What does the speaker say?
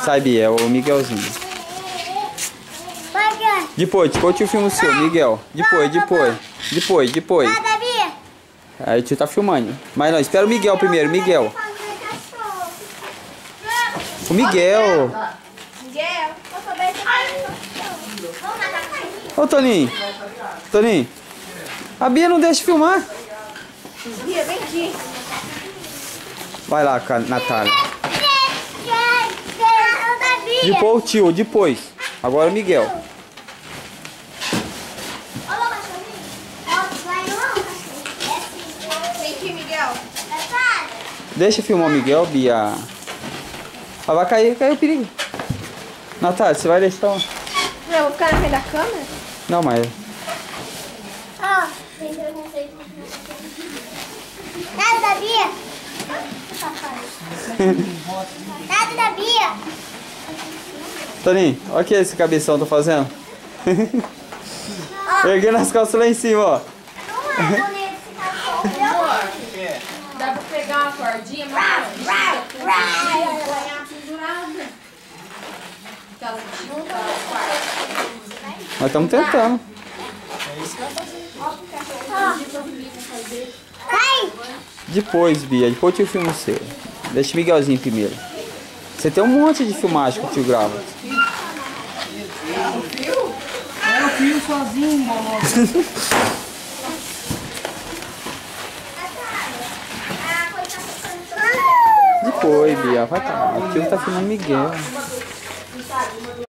Sai, Bia, é o Miguelzinho. Depois o tio filma o seu, Miguel. Depois. Aí o tio tá filmando. Mas não, espera o Miguel primeiro, Miguel. O Miguel. Ô, Toninho. A Bia não deixa filmar. Bia, vem aqui. Vai lá, Natália. Depois o tio, depois. Agora o Miguel. Vem aqui, Miguel. Deixa filmar o Miguel, Bia. Ah, vai cair o perigo. Natália, você vai deixar... Não, eu vou ficar na frente da câmera? Não, mas... Nada da Bia. Nada da Bia. Toninho, olha o que esse cabeção tá fazendo. Erguendo as costas lá em cima, ó. Dá pra pegar uma cordinha, mas pendurada. Aquela que junta as partes. Nós estamos tentando. Depois, Bia, depois o tio filma o seu. Deixa o Miguelzinho primeiro. Você tem um monte de filmagem que o tio grava. Eu filmo sozinho, mano. Depois, Bia, vai cá. O tio tá filmando Miguel.